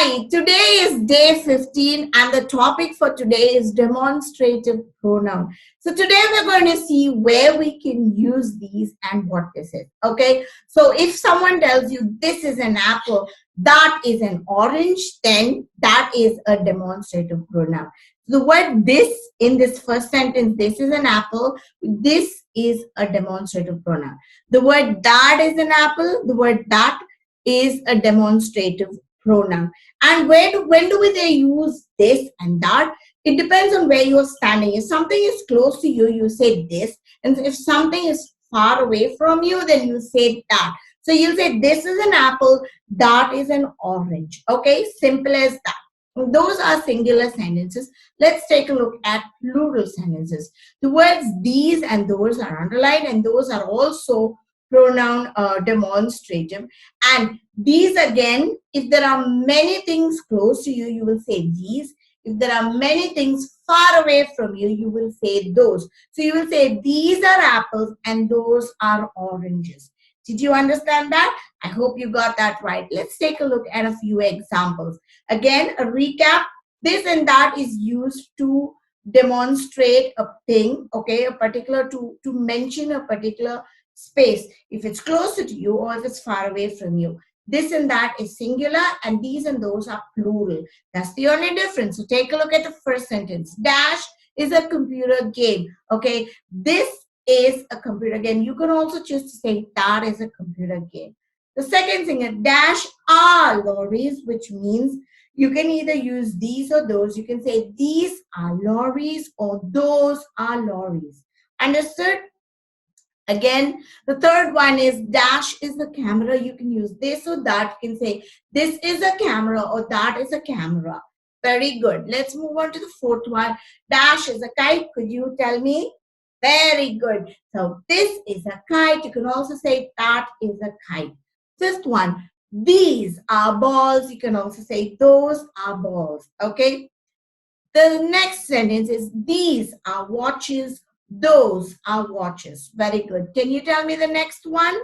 Hi, today is day 15 and the topic for today is demonstrative pronoun. So today we're going to see where we can use these and what this is. Okay, so if someone tells you this is an apple, that is an orange, then that is a demonstrative pronoun. The word this in this first sentence, this is an apple, this is a demonstrative pronoun. The word that is an apple, the word that is a demonstrative pronoun. And when do they use this and that? It depends on where you're standing. If something is close to you, you say this. And if something is far away from you, then you say that. So you'll say this is an apple, that is an orange. Okay, simple as that. Those are singular sentences. Let's take a look at plural sentences. The words these and those are underlined, and those are also pronoun demonstrative. And these again, if there are many things close to you, you will say these. If there are many things far away from you, you will say those. So you will say these are apples and those are oranges. Did you understand that? I hope you got that right. Let's take a look at a few examples. Again, a recap. This and that is used to demonstrate a thing, okay, a particular, to mention a particular space, if it's closer to you or if it's far away from you. This and that is singular and these and those are plural. That's the only difference. So take a look at the first sentence. Dash is a computer game. Okay, this is a computer game. You can also choose to say that is a computer game. The second thing, dash are lorries, which means you can either use these or those. You can say these are lorries or those are lorries. Understood? Again, the third one is dash is the camera. You can use this or that. You can say this is a camera or that is a camera. Very good. Let's move on to the fourth one. Dash is a kite. Could you tell me? Very good. So this is a kite. You can also say that is a kite. Fifth one. These are balls. You can also say those are balls. Okay. The next sentence is these are watches. Those are watches. Very good. Can you tell me the next one?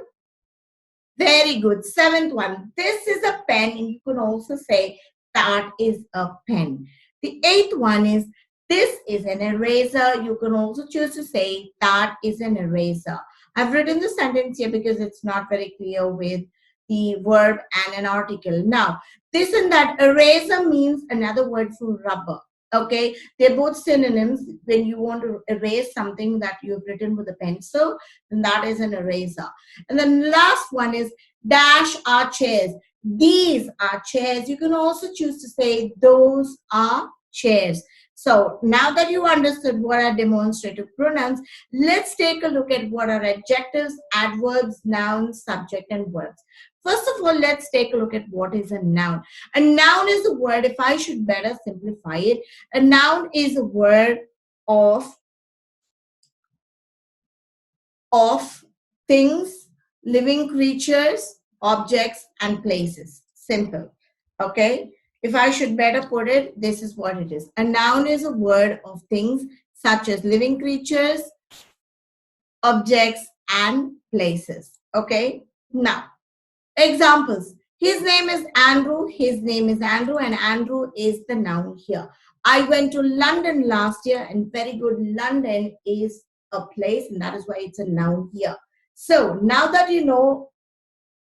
Very good. Seventh one. This is a pen. And you can also say that is a pen. The eighth one is this is an eraser. You can also choose to say that is an eraser. I've written the sentence here because it's not very clear with the verb and an article. Now, this and that, eraser means another word for rubber. Okay, they're both synonyms. When you want to erase something that you've written with a pencil, then that is an eraser. And then last one is dash are chairs. These are chairs. You can also choose to say those are chairs. So now that you understood what are demonstrative pronouns, let's take a look at what are adjectives, adverbs, nouns, subject, and verbs. First of all, let's take a look at what is a noun. A noun is a word, if I should better simplify it, a noun is a word of things, living creatures, objects, and places. Simple. Okay? If I should better put it, this is what it is. A noun is a word of things such as living creatures, objects, and places. Okay? Now, examples. His name is Andrew. His name is Andrew, and Andrew is the noun here. I went to London last year, and very good. London is a place, and that is why it's a noun here. So now that you know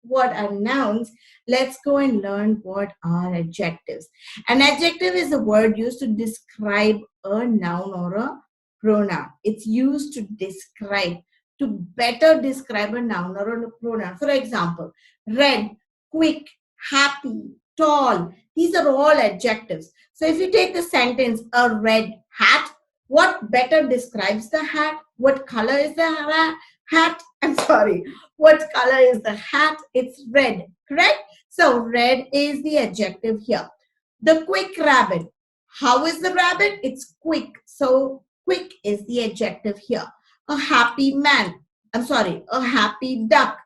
what are nouns, let's go and learn what are adjectives. An adjective is a word used to describe a noun or a pronoun. It's used to describe, to better describe a noun or a pronoun. For example, red, quick, happy, tall. These are all adjectives. So if you take the sentence, a red hat, what better describes the hat? What color is the hat? I'm sorry. What color is the hat? It's red, correct? So red is the adjective here. The quick rabbit. How is the rabbit? It's quick. So quick is the adjective here. A happy man. I'm sorry, a happy duck.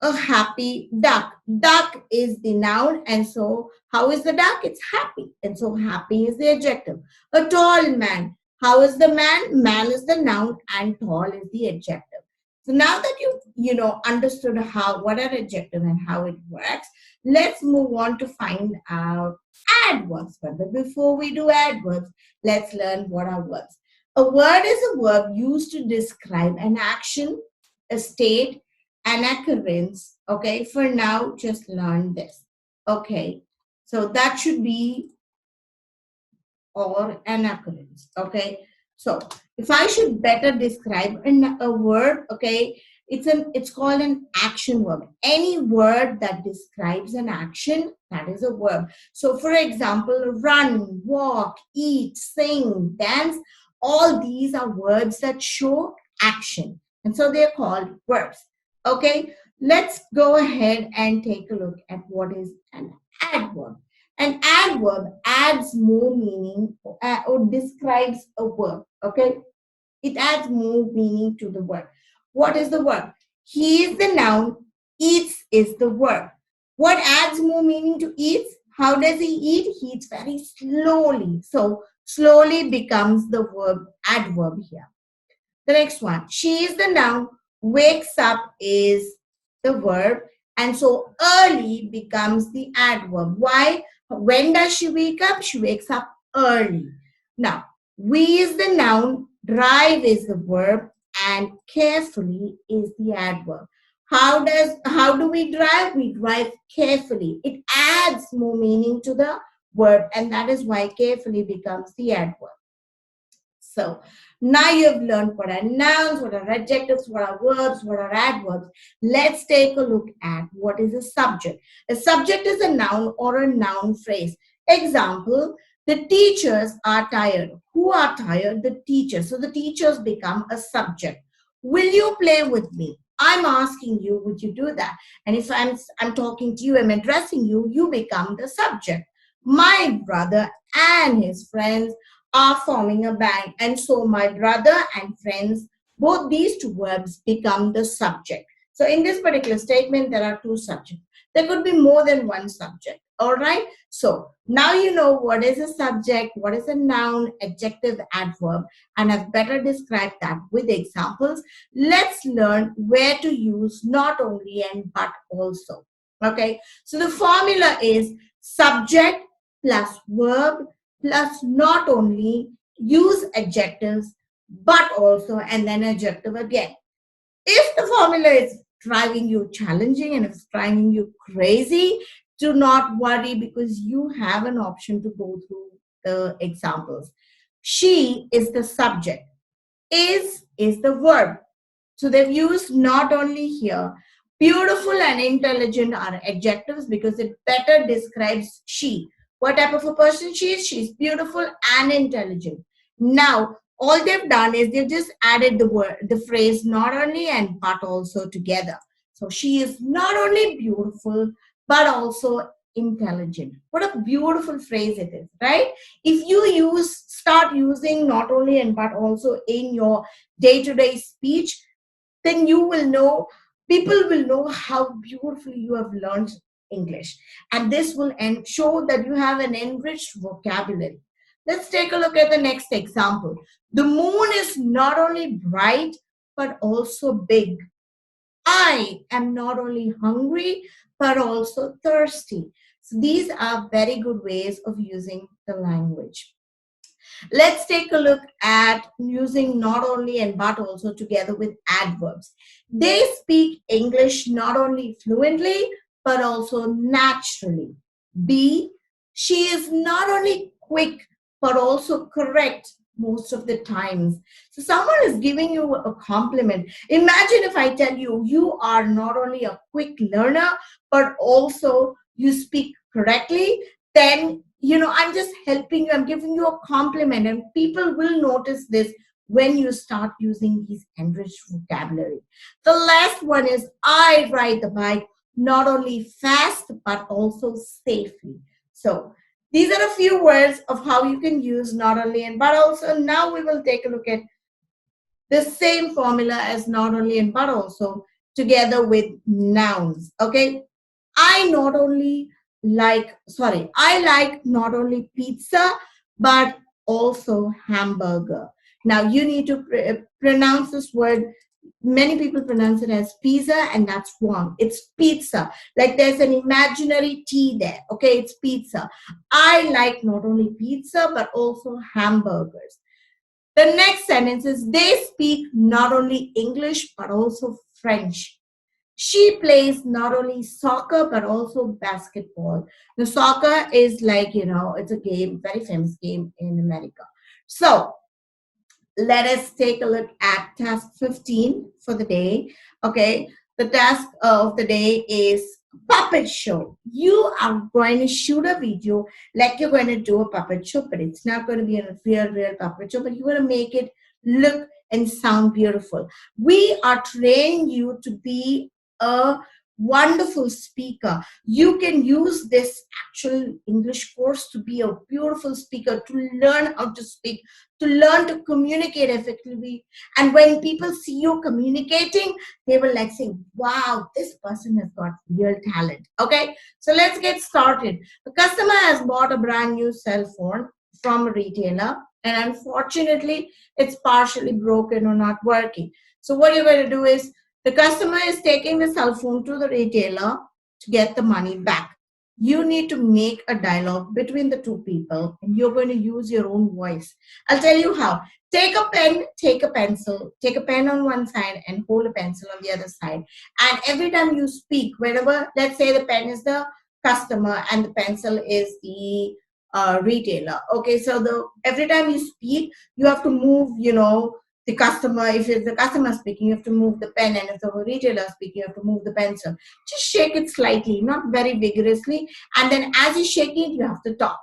A happy duck. Duck is the noun, and so how is the duck? It's happy, and so happy is the adjective. A tall man. How is the man? Man is the noun, and tall is the adjective. So now that you understood what are adjective and how it works, let's move on to find out adverbs. But before we do adverbs, let's learn what are words. A word is a verb used to describe an action, a state, an occurrence. Okay, for now, just learn this. Okay, so that should be or an occurrence. Okay, so if I should better describe a word, okay, it's called an action verb. Any word that describes an action, that is a verb. So for example, run, walk, eat, sing, dance, all these are words that show action, and so they're called verbs. Okay, let's go ahead and take a look at what is an adverb. An adverb adds more meaning or describes a verb. Okay, it adds more meaning to the word. What is the verb? He is the noun, eats is the verb. What adds more meaning to eats? How does he eat? He eats very slowly. So slowly becomes the verb adverb here. The next one, she is the noun, wakes up is the verb, and so early becomes the adverb. Why? When does she wake up? She wakes up early. Now, we is the noun, drive is the verb, and carefully is the adverb. How do we drive? We drive carefully. It adds more meaning to the word, and that is why carefully becomes the adverb. So now you have learned what are nouns, what are adjectives, what are verbs, what are adverbs. Let's take a look at what is a subject. A subject is a noun or a noun phrase. Example, the teachers are tired. Who are tired? The teachers. So the teachers become a subject. Will you play with me? I'm asking you, would you do that? And if I'm talking to you, I'm addressing you, you become the subject. My brother and his friends are forming a band. And so my brother and friends, both these two verbs become the subject. So in this particular statement, there are two subjects. There could be more than one subject. All right. So now you know what is a subject, what is a noun, adjective, adverb, and I've better described that with examples. Let's learn where to use not only and but also. Okay. So the formula is subject plus verb plus not only, use adjectives, but also, and then adjective again. If the formula is driving you challenging and it's driving you crazy, do not worry because you have an option to go through the examples. She is the subject. Is the verb. So they've used not only here, beautiful and intelligent are adjectives because it better describes she. What type of a person she is? She's beautiful and intelligent. Now, all they've done is they've just added the word, the phrase not only and but also together. So she is not only beautiful, but also intelligent. What a beautiful phrase it is, right? If you start using not only and but also in your day-to-day speech, then you will know, people will know how beautifully you have learned English. And this will show that you have an enriched vocabulary. Let's take a look at the next example. The moon is not only bright, but also big. I am not only hungry, but also thirsty. So these are very good ways of using the language. Let's take a look at using not only and but also together with adverbs. They speak English not only fluently, but also naturally. B, she is not only quick, but also correct most of the times. So someone is giving you a compliment. Imagine if I tell you, you are not only a quick learner, but also you speak correctly, then I'm just helping you, I'm giving you a compliment, and people will notice this when you start using these enriched vocabulary. The last one is I ride the bike not only fast but also safely. So these are a few words of how you can use not only and but also. Now we will take a look at the same formula as not only and but also together with nouns. Okay, I like not only pizza, but also hamburger. Now you need to pronounce this word Many people pronounce it as pizza, and that's wrong. It's pizza. Like there's an imaginary T there. Okay, it's pizza. I like not only pizza but also hamburgers. The next sentence is they speak not only English but also French. She plays not only soccer but also basketball. The soccer is like, it's a game, very famous game in America. So let us take a look at task 15 for the day. Okay, the task of the day is puppet show. You are going to shoot a video like you're going to do a puppet show, but it's not going to be a real puppet show, but you're going to make it look and sound beautiful. We are training you to be a wonderful speaker. You can use this actual English course to be a beautiful speaker, to learn how to speak, to learn to communicate effectively. And when people see you communicating, they will like say, wow, this person has got real talent. Okay, so let's get started. The customer has bought a brand new cell phone from a retailer, and unfortunately, it's partially broken or not working. So what you're going to do is the customer is taking the cell phone to the retailer to get the money back. You need to make a dialogue between the two people, and you're going to use your own voice. I'll tell you how. Take a pen, take a pencil, take a pen on one side and hold a pencil on the other side. And every time you speak, whenever, let's say the pen is the customer and the pencil is the retailer. Okay, so every time you speak, you have to move, the customer. If it's the customer speaking, you have to move the pen, and if the retailer speaking, you have to move the pencil. Just shake it slightly, not very vigorously, and then as you shake it, you have to talk.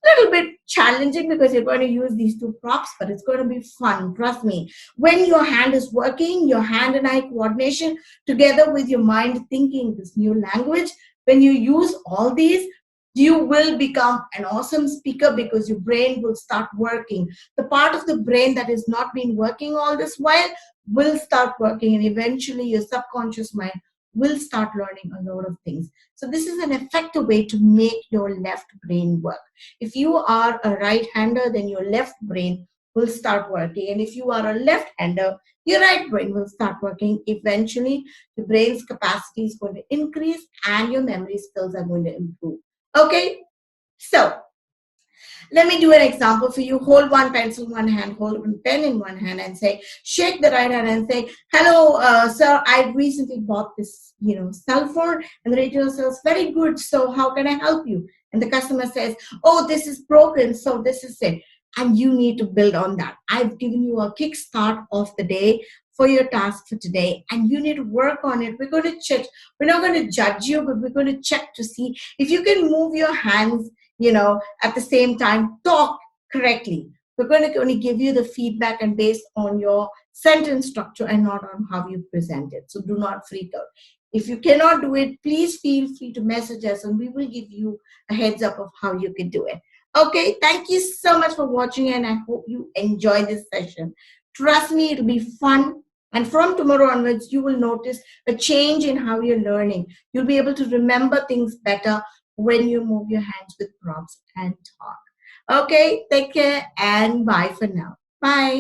Little bit challenging because you're going to use these two props, but it's going to be fun. Trust me. When your hand is working, your hand and eye coordination together with your mind thinking this new language, when you use all these, you will become an awesome speaker because your brain will start working. The part of the brain that has not been working all this while will start working, and eventually your subconscious mind will start learning a lot of things. So this is an effective way to make your left brain work. If you are a right-hander, then your left brain will start working. And if you are a left-hander, your right brain will start working. Eventually, your brain's capacity is going to increase and your memory skills are going to improve. Okay, so let me do an example for you. Hold one pencil in one hand, hold one pen in one hand, and say, shake the right hand and say, hello, sir, I recently bought this, cell phone. And the retailer says, very good. So how can I help you? And the customer says, oh, this is broken. So this is it. And you need to build on that. I've given you a kickstart of the day for your task for today, and you need to work on it. We're going to check. We're not going to judge you, but we're going to check to see if you can move your hands, at the same time, talk correctly. We're going to only give you the feedback and based on your sentence structure and not on how you present it. So do not freak out. If you cannot do it, please feel free to message us and we will give you a heads up of how you can do it. Okay, thank you so much for watching and I hope you enjoy this session. Trust me, it'll be fun. And from tomorrow onwards, you will notice a change in how you're learning. You'll be able to remember things better when you move your hands with prompts and talk. Okay, take care and bye for now. Bye.